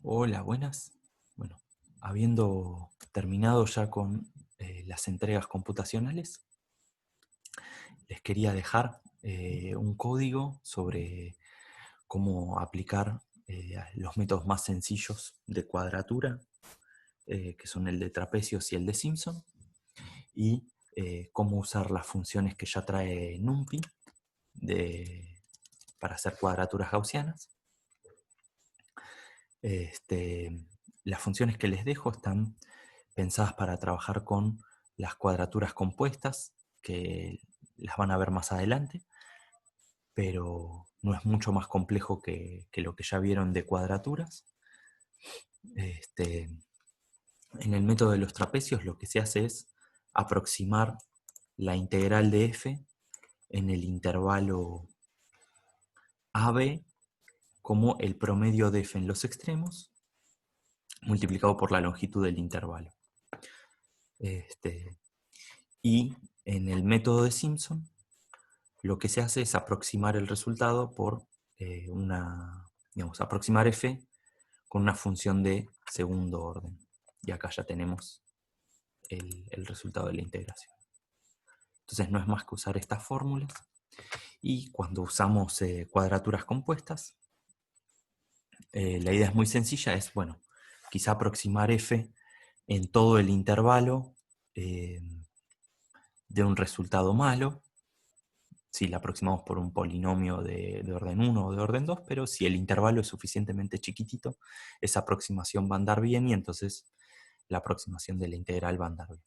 Hola, buenas. Bueno, habiendo terminado ya con las entregas computacionales, les quería dejar un código sobre cómo aplicar los métodos más sencillos de cuadratura, que son el de trapecios y el de Simpson, y cómo usar las funciones que ya trae NumPy para hacer cuadraturas gaussianas. Este, las funciones que les dejo están pensadas para trabajar con las cuadraturas compuestas, que las van a ver más adelante, pero no es mucho más complejo que lo que ya vieron de cuadraturas. Este, en el método de los trapecios lo que se hace es aproximar la integral de f en el intervalo AB como el promedio de f en los extremos multiplicado por la longitud del intervalo. Y en el método de Simpson lo que se hace es aproximar el resultado por aproximar f con una función de segundo orden. Y acá ya tenemos el resultado de la integración. Entonces no es más que usar estas fórmulas. Y cuando usamos cuadraturas compuestas, la idea es muy sencilla, es, bueno, quizá aproximar f en todo el intervalo de un resultado malo, si la aproximamos por un polinomio de orden 1 o de orden 2, pero si el intervalo es suficientemente chiquitito, esa aproximación va a andar bien y entonces la aproximación de la integral va a andar bien.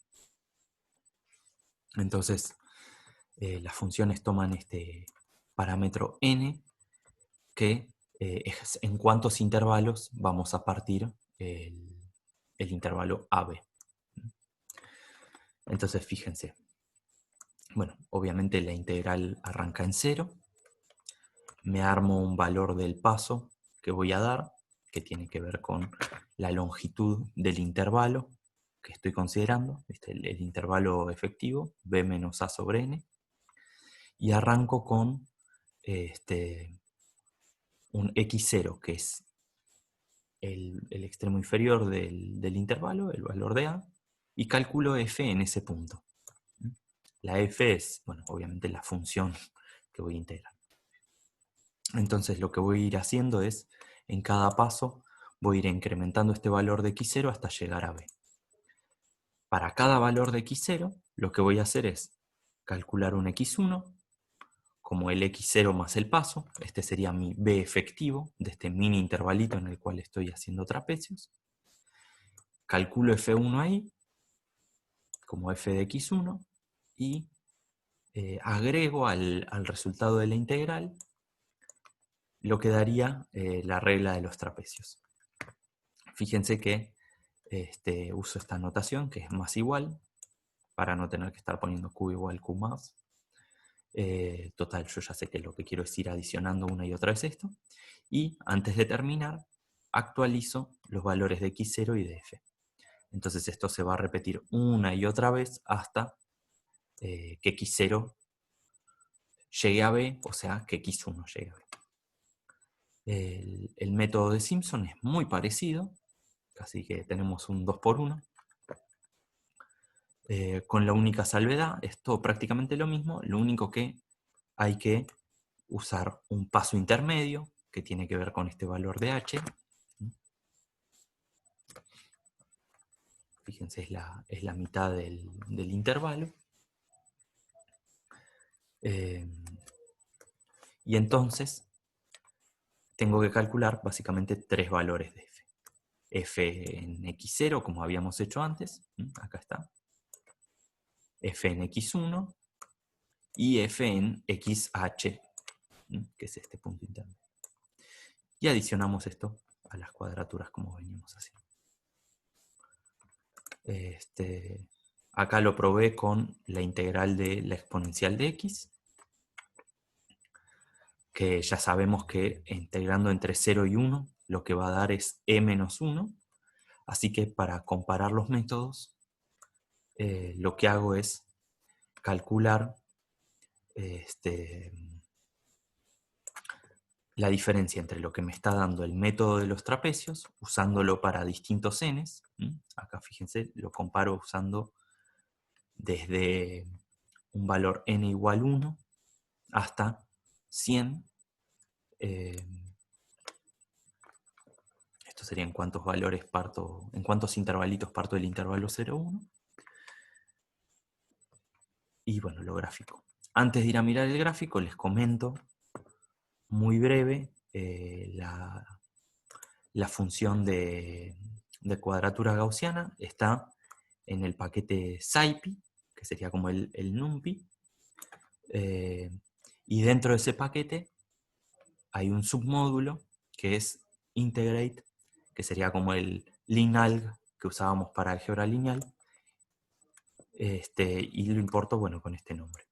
Entonces, las funciones toman este parámetro n, que es en cuántos intervalos vamos a partir el intervalo AB. Entonces, fíjense. Bueno, obviamente la integral arranca en 0. Me armo un valor del paso que voy a dar, que tiene que ver con la longitud del intervalo que estoy considerando, el intervalo efectivo, b menos a sobre n, y arranco con un x0, que es el extremo inferior del intervalo, el valor de a, y calculo f en ese punto. La f es, bueno, obviamente la función que voy a integrar. Entonces lo que voy a ir haciendo es, en cada paso, voy a ir incrementando este valor de x0 hasta llegar a b. Para cada valor de x0, lo que voy a hacer es calcular un x1 como el x0 más el paso. Este sería mi b efectivo de este mini intervalito en el cual estoy haciendo trapecios. Calculo f1 ahí, como f de x1, y agrego al resultado de la integral lo que daría la regla de los trapecios. Fíjense que uso esta notación que es más igual, para no tener que estar poniendo q igual q más. Total, yo ya sé que lo que quiero es ir adicionando una y otra vez esto. Y antes de terminar, actualizo los valores de x0 y de f. Entonces esto se va a repetir una y otra vez hasta que x0 llegue a b, o sea, que x1 llegue a b. El método de Simpson es muy parecido, así que tenemos un 2 por 1. Con la única salvedad, es todo prácticamente lo mismo, lo único que hay que usar un paso intermedio que tiene que ver con este valor de h. Fíjense, es la mitad del intervalo. Y entonces tengo que calcular básicamente tres valores de f. F en x0, como habíamos hecho antes, acá está. F en x1 y f en xh, que es este punto interno. Y adicionamos esto a las cuadraturas como venimos haciendo. Acá lo probé con la integral de la exponencial de x, que ya sabemos que integrando entre 0 y 1 lo que va a dar es e menos 1. Así que para comparar los métodos, lo que hago es calcular la diferencia entre lo que me está dando el método de los trapecios, usándolo para distintos n's. Acá fíjense, lo comparo usando desde un valor n igual 1 hasta 100. Esto sería en cuántos valores parto, en cuántos intervalitos parto del intervalo 0, 1. Y bueno, lo gráfico. Antes de ir a mirar el gráfico, les comento muy breve la función de cuadratura gaussiana. Está en el paquete SciPy, que sería como el NumPy. Y dentro de ese paquete hay un submódulo que es integrate, que sería como el linalg que usábamos para álgebra lineal. Y lo importo, bueno, con este nombre.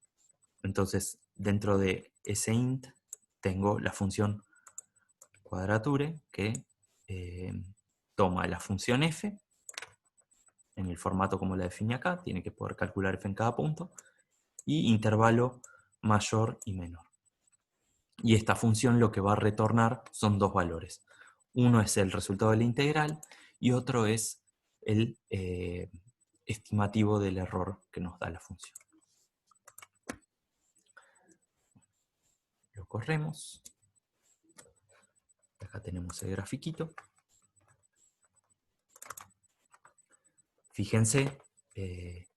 Entonces, dentro de ese int tengo la función quadrature que toma la función f en el formato como la definí acá, tiene que poder calcular f en cada punto, y intervalo mayor y menor. Y esta función lo que va a retornar son dos valores. Uno es el resultado de la integral y otro es el estimativo del error que nos da la función. Lo corremos. Acá tenemos el grafiquito. Fíjense que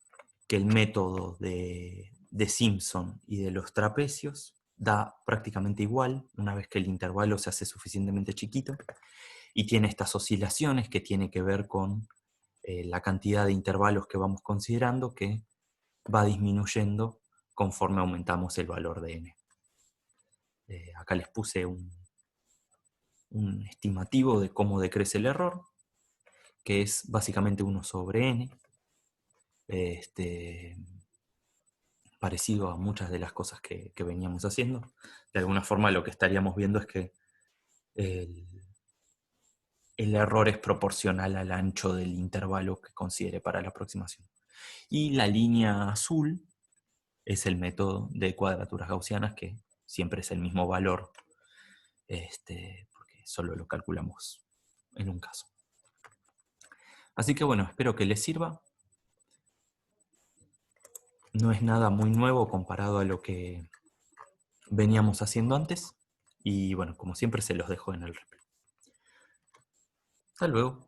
el método de Simpson y de los trapecios da prácticamente igual una vez que el intervalo se hace suficientemente chiquito y tiene estas oscilaciones que tiene que ver con la cantidad de intervalos que vamos considerando, que va disminuyendo conforme aumentamos el valor de n. Acá les puse un estimativo de cómo decrece el error, que es básicamente 1 sobre n, parecido a muchas de las cosas que veníamos haciendo. De alguna forma lo que estaríamos viendo es que el error es proporcional al ancho del intervalo que considere para la aproximación. Y la línea azul es el método de cuadraturas gaussianas, que siempre es el mismo valor, porque solo lo calculamos en un caso. Así que bueno, espero que les sirva. No es nada muy nuevo comparado a lo que veníamos haciendo antes. Y bueno, como siempre se los dejo en el replay. Hasta luego.